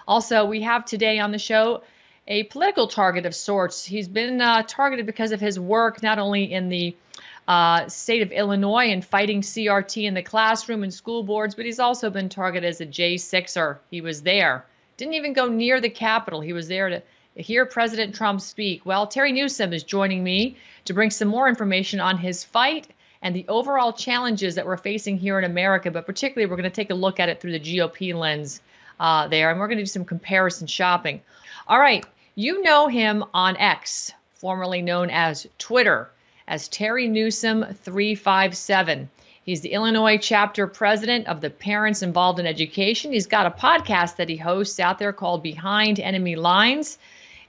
Also, we have today on the show a political target of sorts. He's been targeted because of his work not only in the state of Illinois and fighting CRT in the classroom and school boards, but he's also been targeted as a J6er. He was there, didn't even go near the Capitol. He was there to hear President Trump speak. Well, Terry Newsome is joining me to bring some more information on his fight and the overall challenges that we're facing here in America, but particularly we're going to take a look at it through the GOP lens there, and we're going to do some comparison shopping. All right, you know him on X, formerly known as Twitter, as Terry Newsome 357. He's the Illinois chapter president of the Parents Involved in Education. He's got a podcast that he hosts out there called Behind Enemy Lines,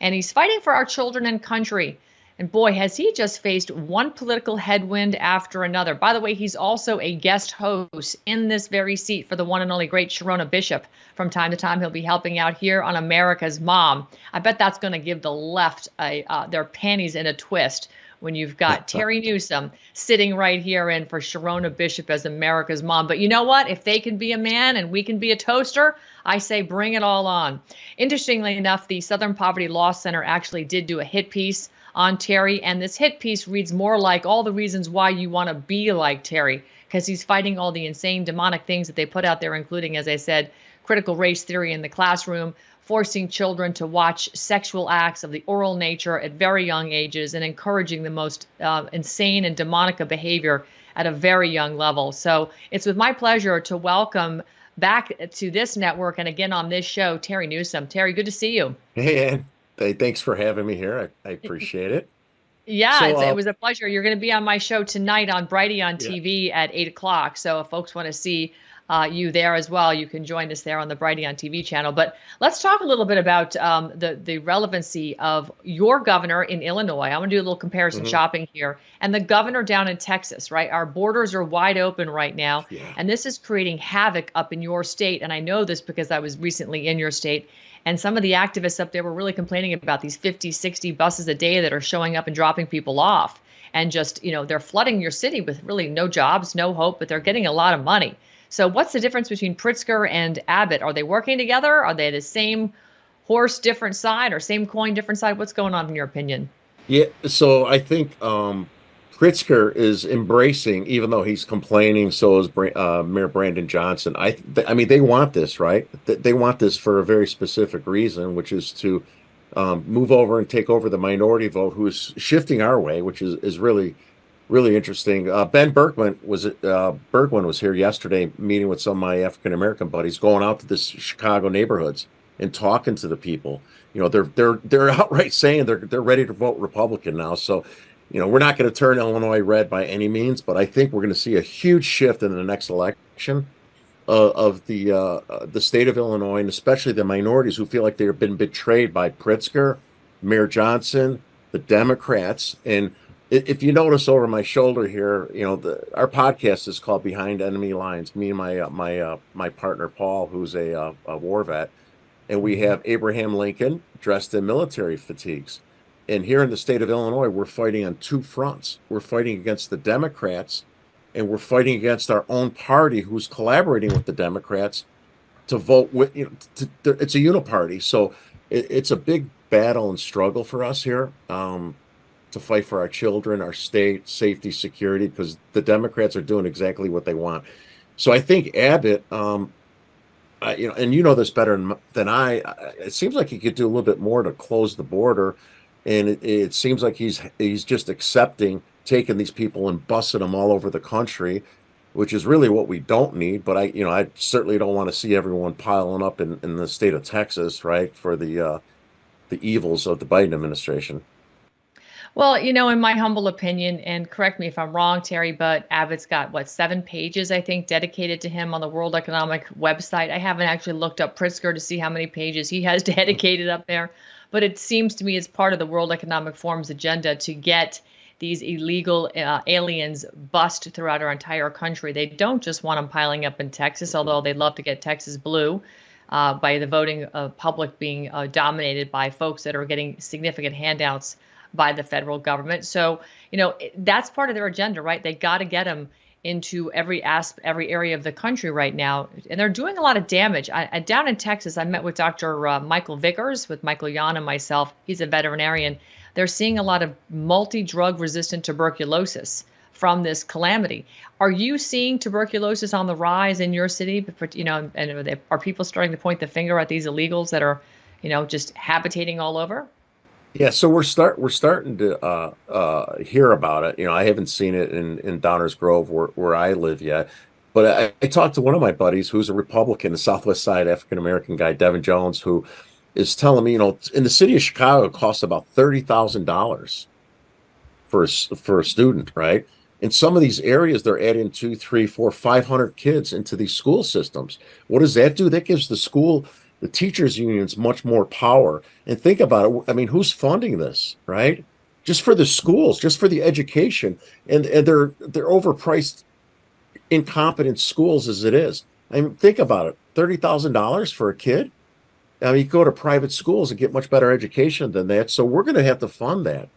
and he's fighting for our children and country. And boy, has he just faced one political headwind after another. By the way, he's also a guest host in this very seat for the one and only great Sharona Bishop. From time to time, he'll be helping out here on America's Mom. I bet that's going to give the left their panties in a twist when you've got Terry Newsome sitting right here in for Sharona Bishop as America's Mom. But you know what? If they can be a man and we can be a toaster, I say bring it all on. Interestingly enough, the Southern Poverty Law Center actually did do a hit piece on Terry, and this hit piece reads more like all the reasons why you want to be like Terry, because he's fighting all the insane demonic things that they put out there, including, as I said, critical race theory in the classroom, forcing children to watch sexual acts of the oral nature at very young ages, and encouraging the most insane and demonic behavior at a very young level. So it's with my pleasure to welcome back to this network and again on this show, Terry Newsome. Terry, good to see you. Hey, Ann. Hey, thanks for having me here. I appreciate it. Yeah, So, it was a pleasure. You're going to be on my show tonight on Brighty on yeah. TV at 8 o'clock. So if folks want to see you there as well, you can join us there on the Brighty on TV channel. But let's talk a little bit about the relevancy of your governor in Illinois. I'm going to do a little comparison hmm shopping here. And the governor down in Texas, right? Our borders are wide open right now. Yeah. And this is creating havoc up in your state. And I know this because I was recently in your state. And some of the activists up there were really complaining about these 50, 60 buses a day that are showing up and dropping people off. And just, they're flooding your city with really no jobs, no hope, but they're getting a lot of money. So what's the difference between Pritzker and Abbott? Are they working together? Are they the same horse, different side, or same coin, different side? What's going on in your opinion? Yeah. So I think Pritzker is embracing, even though he's complaining, so is Mayor Brandon Johnson. I mean, they want this, right? They want this for a very specific reason, which is to move over and take over the minority vote, who is shifting our way, which is really interesting. Bergman was here yesterday, meeting with some of my African American buddies, going out to the Chicago neighborhoods and talking to the people. They're outright saying they're ready to vote Republican now. So, we're not going to turn Illinois red by any means, but I think we're going to see a huge shift in the next election of the state of Illinois, and especially the minorities who feel like they've been betrayed by Pritzker, Mayor Johnson, the Democrats. And if you notice over my shoulder here, our podcast is called Behind Enemy Lines. Me and my partner Paul, who's a war vet, and we have Abraham Lincoln dressed in military fatigues. And here in the state of Illinois, we're fighting on two fronts. We're fighting against the Democrats, and we're fighting against our own party, who's collaborating with the Democrats to vote with. It's a uniparty, so it's a big battle and struggle for us here. To fight for our children, our state, safety, security, because the Democrats are doing exactly what they want. So I think Abbott, and you know this better than I, it seems like he could do a little bit more to close the border, and it seems like he's just accepting taking these people and busing them all over the country, which is really what we don't need. But I certainly don't want to see everyone piling up in the state of Texas, right, for the evils of the Biden administration. Well, in my humble opinion, and correct me if I'm wrong, Terry, but Abbott's got, what, 7 pages, I think, dedicated to him on the World Economic website. I haven't actually looked up Pritzker to see how many pages he has dedicated up there, but it seems to me it's part of the World Economic Forum's agenda to get these illegal aliens bust throughout our entire country. They don't just want them piling up in Texas, although they'd love to get Texas blue. By the voting public being dominated by folks that are getting significant handouts by the federal government. So, that's part of their agenda, right? They got to get them into every area of the country right now, and they're doing a lot of damage. Down in Texas, I met with Dr. Michael Vickers, with Michael Yan and myself. He's a veterinarian. They're seeing a lot of multi-drug resistant tuberculosis from this calamity. Are you seeing tuberculosis on the rise in your city? And are people starting to point the finger at these illegals that are, just habitating all over? Yeah, so we're starting to hear about it. I haven't seen it in Downers Grove where I live yet, but I talked to one of my buddies who's a Republican, the Southwest Side African American guy, Devin Jones, who is telling me, in the city of Chicago, it costs about $30,000 for a student, right? In some of these areas, they're adding 2, 3, 4, 500 kids into these school systems. What does that do? That gives the teachers unions much more power. And think about it. I mean, who's funding this, right? Just for the schools, just for the education, and they're overpriced, incompetent schools as it is. I mean, think about it. $30,000 for a kid. I mean, you go to private schools and get much better education than that. So we're going to have to fund that.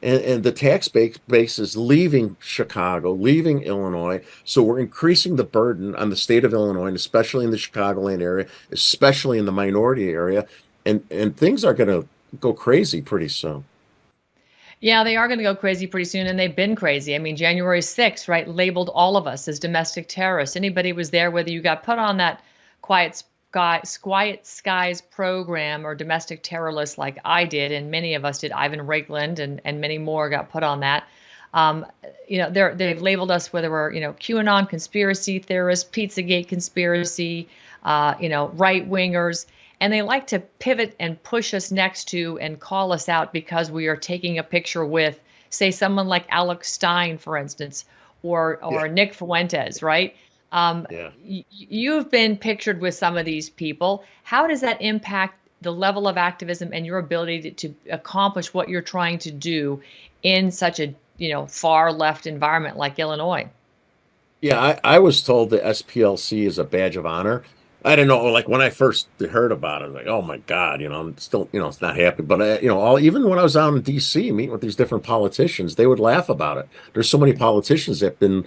And the tax base is leaving Chicago, leaving Illinois. So we're increasing the burden on the state of Illinois, and especially in the Chicagoland area, especially in the minority area. And things are going to go crazy pretty soon. Yeah, they are going to go crazy pretty soon, and they've been crazy. I mean, January 6th, right, labeled all of us as domestic terrorists. Anybody was there, whether you got put on that Quiet Skies program or domestic terror list like I did, and many of us did. Ivan Raikland and many more got put on that. They've labeled us whether we're QAnon conspiracy theorists, Pizzagate conspiracy, right wingers, and they like to pivot and push us next to and call us out because we are taking a picture with, say, someone like Alex Stein, for instance, or Yeah. Nick Fuentes, right? Yeah. You've been pictured with some of these people. How does that impact the level of activism and your ability to accomplish what you're trying to do in such a far left environment like Illinois? Yeah, I was told the SPLC is a badge of honor. I didn't know, like when I first heard about it, like, oh my God, I'm still, it's not happy. But even when I was out in DC meeting with these different politicians, they would laugh about it. There's so many politicians that have been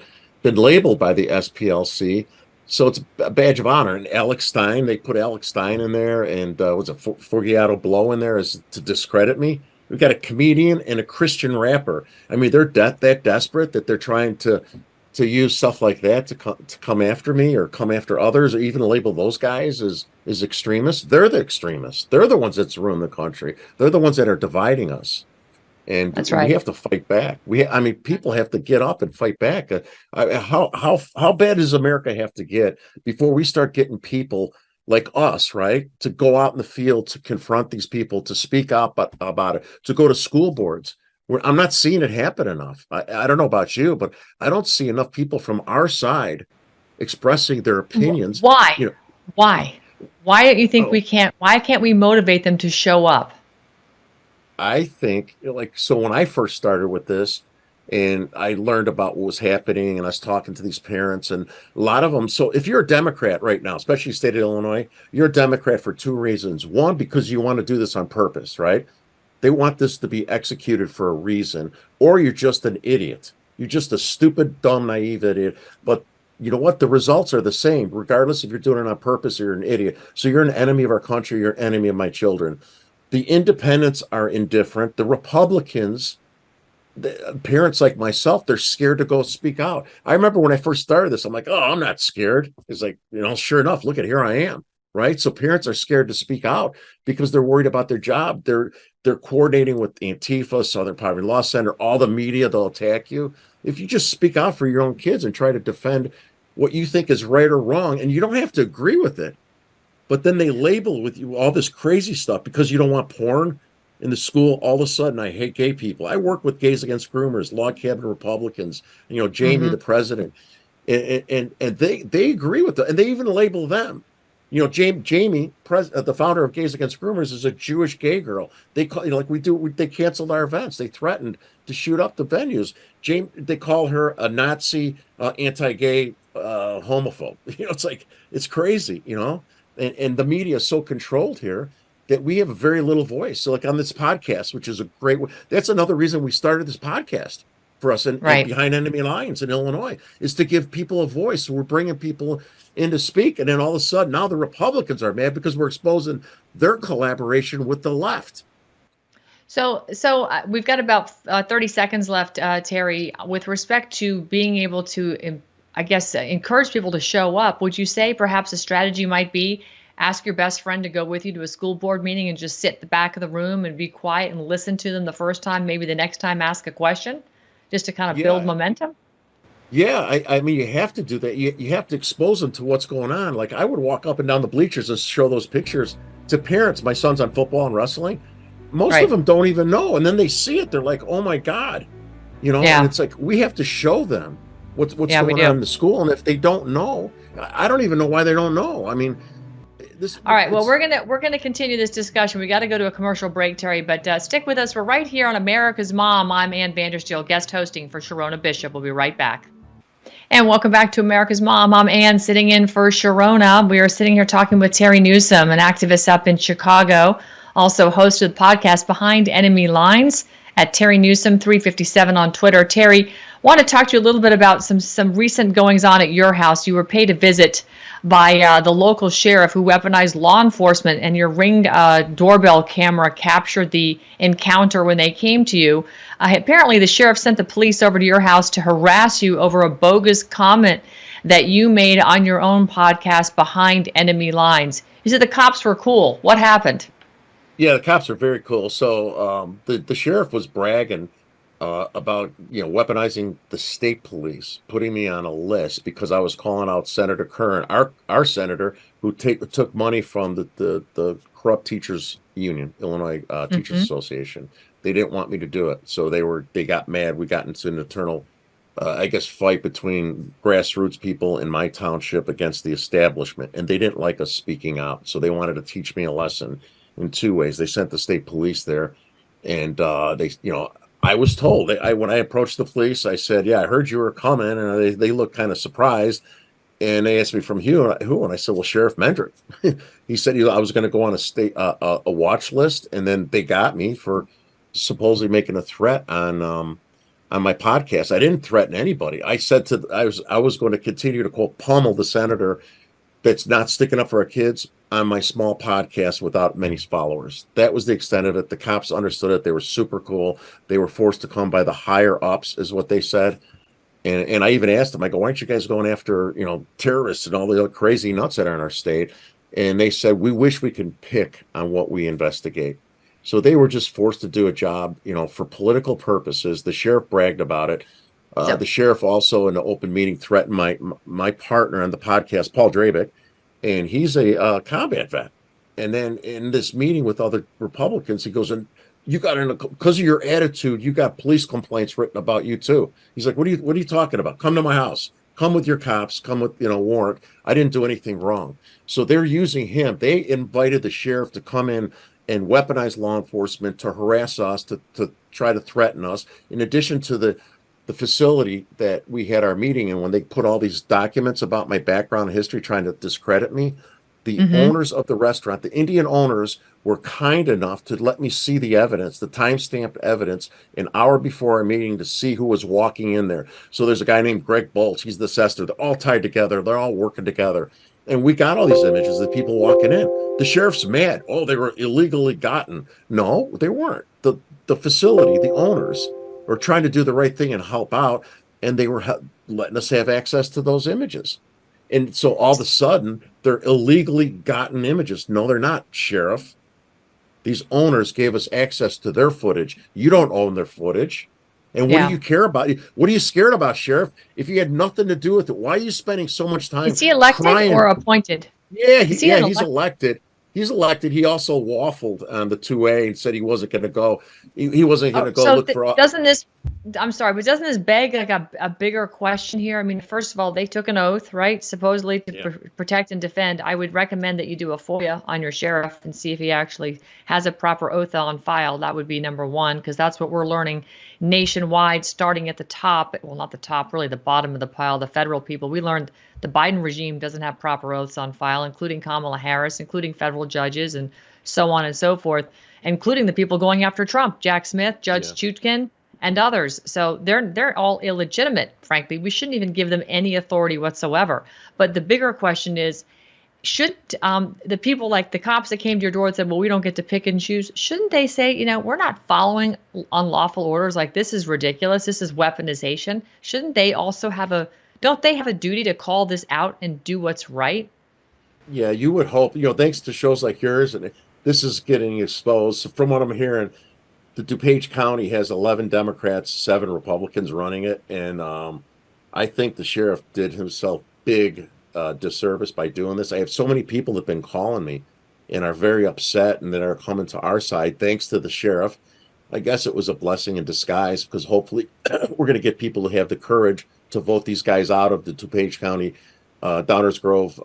labeled by the SPLC, so it's a badge of honor. And Alex Stein, they put Alex Stein in there, and was it Forgiato Blow in there as to discredit me? We've got a comedian and a Christian rapper. I mean, they're that desperate that they're trying to use stuff like that to come after me or come after others, or even label those guys as extremists. They're the extremists. They're the ones that's ruined the country. They're the ones that are dividing us. And That's we right. have to fight back. I mean, people have to get up and fight back. How bad does America have to get before we start getting people like us, right, to go out in the field to confront these people, to speak up about it, to go to school boards? I'm not seeing it happen enough. I don't know about you, but I don't see enough people from our side expressing their opinions. Why? You know, Why? Why don't you think oh, we can't? Why can't we motivate them to show up? I think, like, so when I first started with this and I learned about what was happening and I was talking to these parents and a lot of them. So if you're a Democrat right now, especially state of Illinois, you're a Democrat for two reasons. One, because you want to do this on purpose, right? They want this to be executed for a reason, or you're just an idiot. You're just a stupid, dumb, naive idiot. But you know what? The results are the same, regardless if you're doing it on purpose or you're an idiot. So you're an enemy of our country. You're an enemy of my children. The independents are indifferent. The Republicans, the parents like myself, they're scared to go speak out. I remember when I first started this, I'm like, oh, I'm not scared. It's like, sure enough, look at here I am. Right. So parents are scared to speak out because they're worried about their job. They're coordinating with Antifa, Southern Poverty Law Center, all the media, they'll attack you. If you just speak out for your own kids and try to defend what you think is right or wrong, and you don't have to agree with it, but then they label with you all this crazy stuff because you don't want porn in the school. All of a sudden, I hate gay people. I work with Gays Against Groomers, log cabin Republicans, Jamie, Hmm. the president, and they agree with it, and they even label them. Jamie, the founder of Gays Against Groomers, is a Jewish gay girl. They call, like we do. They canceled our events. They threatened to shoot up the venues. They call her a Nazi, anti-gay, homophobe. It's like it's crazy. And the media is so controlled here that we have a very little voice. So, like on this podcast, which is a great, that's another reason we started this podcast. for us in Right. behind enemy lines in Illinois, is to give people a voice. We're bringing people in to speak, and then all of a sudden now the Republicans are mad because we're exposing their collaboration with the left. So we've got about 30 seconds left, Terry. With respect to being able to, I guess, encourage people to show up, would you say perhaps a strategy might be ask your best friend to go with you to a school board meeting and just sit at the back of the room and be quiet and listen to them the first time, maybe the next time ask a question, just to kind of build Yeah, momentum? yeah. I mean, you have to do that. You have to expose them to what's going on. Like I would walk up and down the bleachers and show those pictures to parents. My son's on football and wrestling. Most of Right. them don't even know, and then they see it. They're like, "Oh my God," and Yeah. it's like we have to show them what's Yeah, we going on do. in the school. And if they don't know, I don't even know why they don't know. I mean, this All right. Well, it's we're gonna continue this discussion. We got to go to a commercial break, Terry, but stick with us. We're right here on America's Mom. I'm Ann Vandersteel, guest hosting for Sharona Bishop. We'll be right back. And welcome back to America's Mom. I'm Ann, sitting in for Sharona. We are sitting here talking with Terry Newsome, an activist up in Chicago, also host of the podcast Behind Enemy Lines at Terry Newsome 357 on Twitter. Terry, want to talk to you a little bit about some recent goings on at your house. You were paid a visit by the local sheriff who weaponized law enforcement, and your Ring doorbell camera captured the encounter when they came to you. Apparently, the sheriff sent the police over to your house to harass you over a bogus comment that you made on your own podcast, Behind Enemy Lines. You said the cops were cool. What happened? Yeah, the cops are very cool. So the sheriff was bragging about weaponizing the state police, putting me on a list because I was calling out Senator Curran, our senator who took money from the corrupt teachers union, Illinois Teachers Mm-hmm. Association. They didn't want me to do it, so they got mad. We got into an internal, I guess, fight between grassroots people in my township against the establishment, and they didn't like us speaking out, so they wanted to teach me a lesson in two ways. They sent the state police there, and I was told. When I approached the police, I said, "Yeah, I heard you were coming," and they looked kind of surprised. And they asked me from who, and I said, "Well, Sheriff Mendrick." He said I was going to go on a watch list, and then they got me for supposedly making a threat on my podcast. I didn't threaten anybody. I said I was going to continue to quote pummel the senator that's not sticking up for our kids on my small podcast without many followers. That was the extent of it. The cops understood it. They were super cool. They were forced to come by the higher ups, is what they said. And I even asked them, I go, why aren't you guys going after, terrorists and all the other crazy nuts that are in our state? And they said, we wish we could pick on what we investigate. So they were just forced to do a job, for political purposes. The sheriff bragged about it. So, The sheriff also in the open meeting threatened my partner on the podcast, Paul Drabick, and he's a combat vet. And then in this meeting with other Republicans, he goes, and you got because of your attitude, you got police complaints written about you too. He's like, what are you talking about? Come to my house. Come with your cops. Come with warrant. I didn't do anything wrong. So they're using him. They invited the sheriff to come in and weaponize law enforcement to harass us, to try to threaten us. In addition to the facility that we had our meeting in, when they put all these documents about my background and history trying to discredit me, the mm-hmm. owners of the restaurant, the Indian owners, were kind enough to let me see the evidence, the time-stamped evidence, an hour before our meeting to see who was walking in there. So there's a guy named Greg Bolch. He's the assessor. They're all tied together. They're all working together. And we got all these images of people walking in. The sheriff's mad. Oh, they were illegally gotten. No, they weren't. The facility, the owners, were trying to do the right thing and help out, and they were letting us have access to those images. And so all of a sudden, they're illegally gotten images. No, they're not, Sheriff. These owners gave us access to their footage. You don't own their footage. And what do Yeah. you care about? What are you scared about, Sheriff? If you had nothing to do with it, why are you spending so much time Is he elected trying? or appointed? Yeah, Is he an he's elect? elected. He's elected. He also waffled on the 2A and said he wasn't going to go. He wasn't going Oh, to go so look for. doesn't this? I'm sorry, but doesn't this beg like a bigger question here? I mean, first of all, they took an oath, right? Supposedly to Yeah. protect and defend. I would recommend that you do a FOIA on your sheriff and see if he actually has a proper oath on file. That would be number one, because that's what we're learning nationwide, starting at the top. Well, not the top, really the bottom of the pile, the federal people. We learned the Biden regime doesn't have proper oaths on file, including Kamala Harris, including federal judges, and so on and so forth, including the people going after Trump, Jack Smith, Judge Yeah. Chutkin, and others. So they're all illegitimate, frankly. We shouldn't even give them any authority whatsoever. But the bigger question is, should the people like the cops that came to your door and said, well, we don't get to pick and choose, shouldn't they say, we're not following unlawful orders, like this is ridiculous, this is weaponization? Shouldn't they also don't they have a duty to call this out and do what's right? Yeah, you would hope, thanks to shows like yours, and this is getting exposed. So from what I'm hearing, the DuPage County has 11 Democrats, 7 Republicans running it, and I think the sheriff did himself big disservice by doing this. I have so many people that have been calling me and are very upset and that are coming to our side thanks to the sheriff. I guess it was a blessing in disguise because hopefully we're going to get people to have the courage to vote these guys out of the DuPage County Downers Grove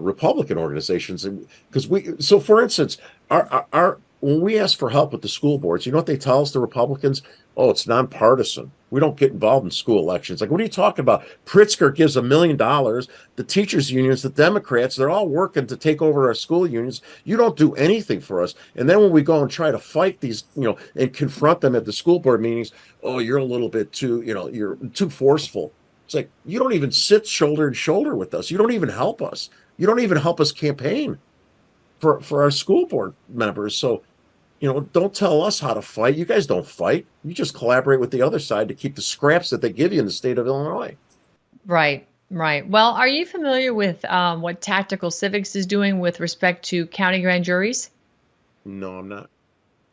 Republican organizations. Because so for instance, our when we ask for help with the school boards, you know what they tell us, the Republicans? Oh, it's nonpartisan. We don't get involved in school elections. Like, what are you talking about? Pritzker gives $1 million. The teachers' unions, the Democrats, they're all working to take over our school unions. You don't do anything for us. And then when we go and try to fight these, and confront them at the school board meetings, oh, you're a little bit too, you're too forceful. It's like, you don't even sit shoulder to shoulder with us. You don't even help us. You don't even help us campaign for our school board members. So, don't tell us how to fight. You guys don't fight. You just collaborate with the other side to keep the scraps that they give you in the state of Illinois. Right, right. Well, are you familiar with what Tactical Civics is doing with respect to county grand juries? No, I'm not.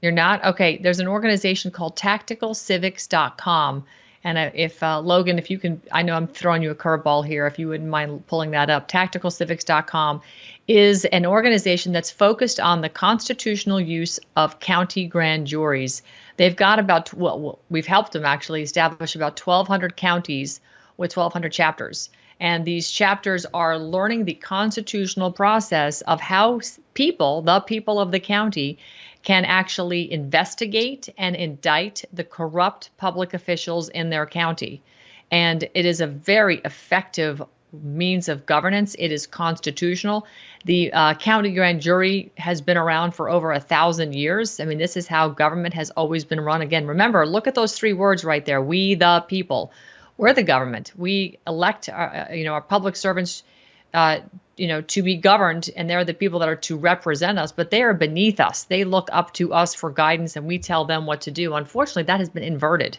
You're not? Okay. There's an organization called tacticalcivics.com. And if Logan, if you can, I know I'm throwing you a curveball here, if you wouldn't mind pulling that up. Tacticalcivics.com is an organization that's focused on the constitutional use of county grand juries. They've got we've helped them actually establish about 1,200 counties with 1,200 chapters. And these chapters are learning the constitutional process of how the people of the county, can actually investigate and indict the corrupt public officials in their county. And it is a very effective means of governance. It is constitutional. The county grand jury has been around for over 1,000 years. I mean, this is how government has always been run. Again, remember, look at those 3 words right there. We, the people. We're the government. We elect our public servants to be governed, and they're the people that are to represent us, but they are beneath us. They look up to us for guidance, and we tell them what to do. Unfortunately, that has been inverted,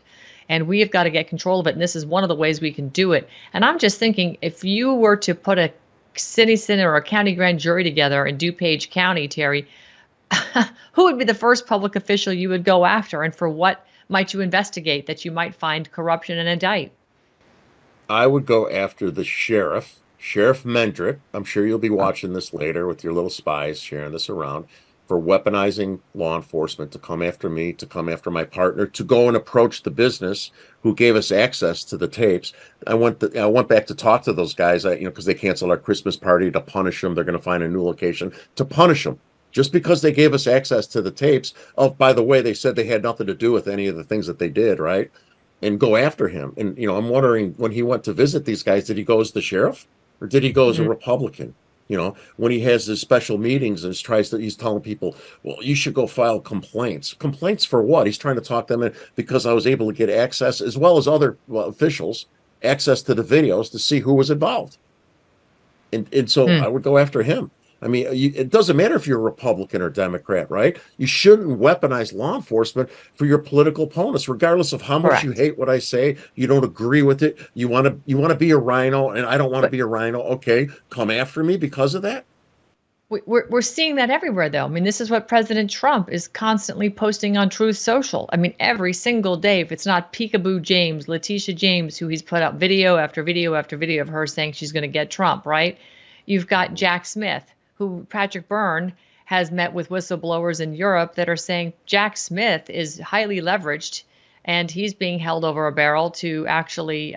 and we have got to get control of it, and this is one of the ways we can do it. And I'm just thinking, if you were to put a city center or a county grand jury together in DuPage County, Terry, who would be the first public official you would go after, and for what might you investigate that you might find corruption and indict? I would go after the sheriff. Sheriff Mendrick, I'm sure you'll be watching this later with your little spies sharing this around, for weaponizing law enforcement to come after me, to come after my partner, to go and approach the business who gave us access to the tapes. I went back to talk to those guys, because they canceled our Christmas party, to punish them. They're going to find a new location to punish them just because they gave us access to the tapes. Oh, by the way, they said they had nothing to do with any of the things that they did, right? And go after him. And, I'm wondering, when he went to visit these guys, did he go as the sheriff? Or did he go as a Republican? When he has his special meetings and he's telling people, well, you should go file complaints. Complaints for what? He's trying to talk them in because I was able to get access, as well as other officials, access to the videos to see who was involved. And so I would go after him. I mean, it doesn't matter if you're a Republican or Democrat, right? You shouldn't weaponize law enforcement for your political opponents, regardless of how much you hate what I say. You don't agree with it. You want to be a rhino, and I don't want to be a rhino. Okay, come after me because of that. We're seeing that everywhere, though. I mean, this is what President Trump is constantly posting on Truth Social. I mean, every single day, if it's not Peekaboo James, Letitia James, who he's put out video after video after video of her saying she's going to get Trump, right? You've got Jack Smith, who Patrick Byrne has met with whistleblowers in Europe that are saying Jack Smith is highly leveraged and he's being held over a barrel to actually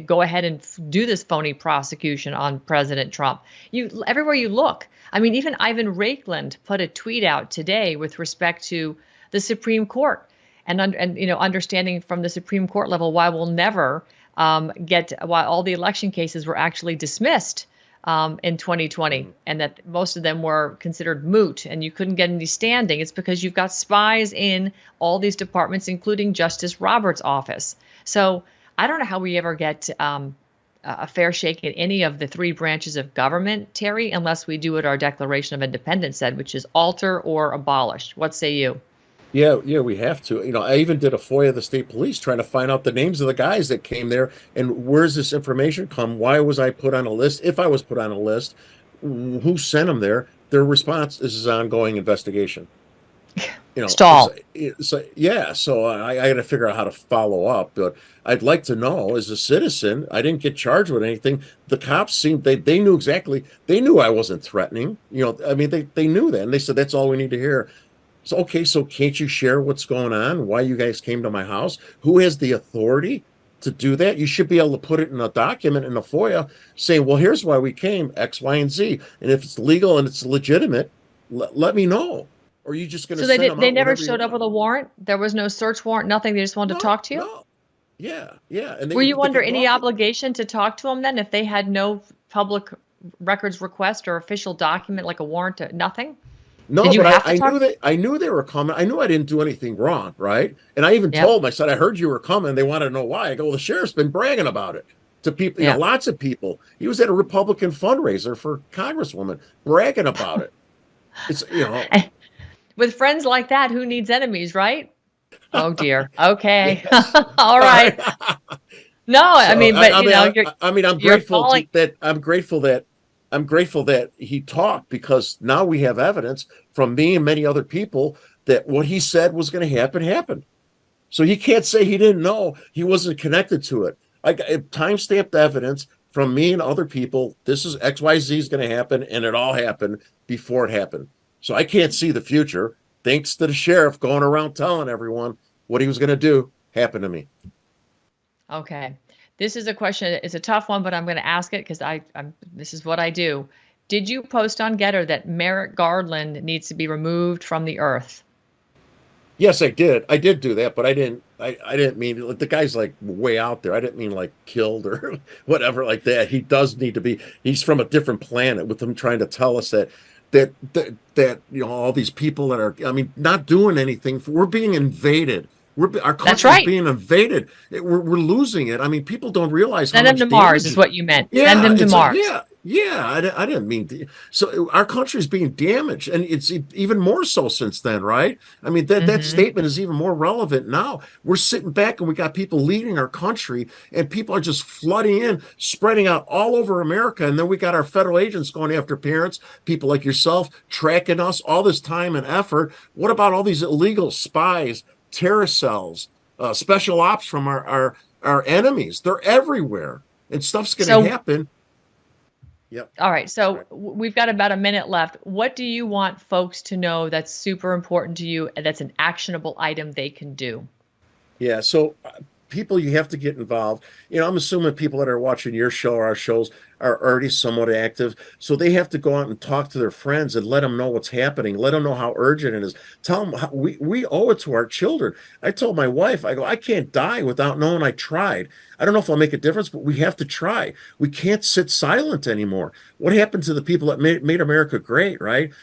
go ahead and do this phony prosecution on President Trump. Everywhere you look. I mean, even Ivan Raikland put a tweet out today with respect to the Supreme Court and understanding from the Supreme Court level why we'll never why all the election cases were actually dismissed in 2020, and that most of them were considered moot and you couldn't get any standing. It's because you've got spies in all these departments, including Justice Roberts' office. So I don't know how we ever get a fair shake at any of the three branches of government, Terry, unless we do what our Declaration of Independence said, which is alter or abolish. What say you? Yeah, we have to. I even did a FOIA of the state police trying to find out the names of the guys that came there and where's this information come? Why was I put on a list? If I was put on a list, who sent them there? Their response is an ongoing investigation. Stall. Yeah. So I got to figure out how to follow up. But I'd like to know, as a citizen, I didn't get charged with anything. The cops seemed they knew exactly. They knew I wasn't threatening. I mean, they knew that, and they said that's all we need to hear. So, okay, so can't you share what's going on? Why you guys came to my house? Who has the authority to do that? You should be able to put it in a document in a FOIA saying, well, here's why we came, X, Y, and Z. And if it's legal and it's legitimate, let me know. Or are you just going to send them out? They never showed up with a warrant? There was no search warrant, nothing? They just wanted to talk to you? No. Yeah. And were you under any obligation to talk to them then if they had no public records request or official document like a warrant? Nothing? No, but I knew they were coming. I knew I didn't do anything wrong, right? And I even told them, I said, I heard you were coming. They wanted to know why. I go, well, the sheriff's been bragging about it to people, lots of people. He was at a Republican fundraiser for Congresswoman, bragging about it. It's, With friends like that, who needs enemies, right? Oh dear. Okay. All right. No, so, I mean, but I'm grateful that he talked, because now we have evidence from me and many other people that what he said was going to happen happened. So he can't say he didn't know. He wasn't connected to it. I got time-stamped evidence from me and other people. This is XYZ is going to happen, and it all happened before it happened. So I can't see the future. Thanks to the sheriff going around telling everyone what he was going to do happened to me. Okay. This is a question. It's a tough one, but I'm going to ask it because this is what I do. Did you post on Getter that Merrick Garland needs to be removed from the earth? Yes, I did. I did do that, but I didn't mean the guy's like way out there. I didn't mean like killed or whatever like that. He does need to be. He's from a different planet, with them trying to tell us that all these people that are, not doing anything. We're being invaded. Our country's being invaded. We're losing it. People don't realize how much damage. Send them to Mars is what you meant. Yeah, send them to Mars. I didn't mean to. So our country's being damaged, and it's even more so since then, right? That statement is even more relevant now. We're sitting back and we got people leading our country, and people are just flooding in, spreading out all over America. And then we got our federal agents going after parents, people like yourself, tracking us all this time and effort. What about all these illegal spies, terrorist cells, special ops from our enemies? They're everywhere, and stuff's going to happen. Yep. All right. So we've got about a minute left. What do you want folks to know that's super important to you, and that's an actionable item they can do? Yeah. So people, you have to get involved. I'm assuming people that are watching your show or our shows are already somewhat active. So they have to go out and talk to their friends and let them know what's happening. Let them know how urgent it is. Tell them we owe it to our children. I told my wife, I can't die without knowing I tried. I don't know if I'll make a difference, but we have to try. We can't sit silent anymore. What happened to the people that made America great, right?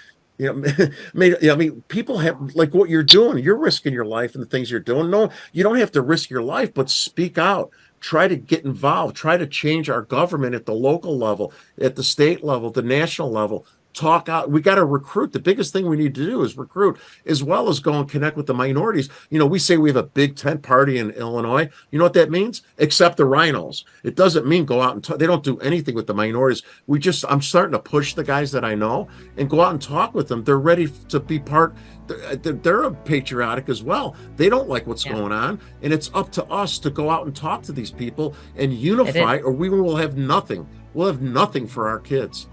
People have, like what you're doing. You're risking your life and the things you're doing. No, you don't have to risk your life, but speak out. Try to get involved. Try to change our government at the local level, at the state level, the national level. Talk out. We got to recruit. The biggest thing we need to do is recruit, as well as go and connect with the minorities. We say we have a big tent party in Illinois. You know what that means? Accept the rhinos. It doesn't mean go out and talk. They don't do anything with the minorities. I'm starting to push the guys that I know and go out and talk with them. They're ready to be part. They're patriotic as well. They don't like what's going on. And it's up to us to go out and talk to these people and unify, or we will have nothing. We'll have nothing for our kids.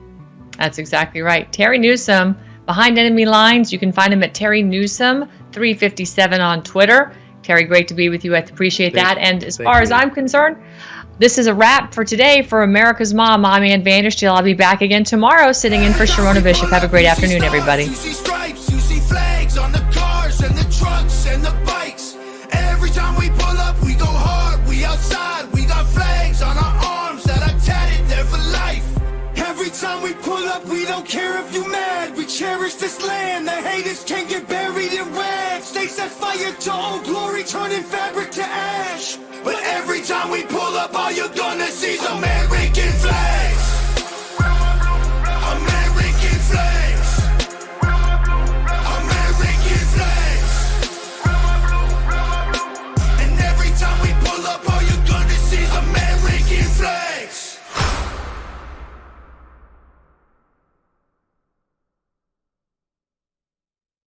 That's exactly right. Terry Newsome, Behind Enemy Lines. You can find him at Terry Newsome 357 on Twitter. Terry, great to be with you. I appreciate that. And as far as I'm concerned, this is a wrap for today for America's Mom. I'm Ann Vanderstee. I'll be back again tomorrow, sitting in for Sharona Bishop. Have a great afternoon, everybody. You see stripes, you see flags on the cars and the trucks and the bikes. Every time we pull up, we go hard. We outside. We got flags on our arms that are tatted there for life. Every time we pull up, we don't care if you mad. We cherish this land, the haters can't get buried in rags. They set fire to old glory, turning fabric to ash. But every time we pull up, all you're gonna see is American flag.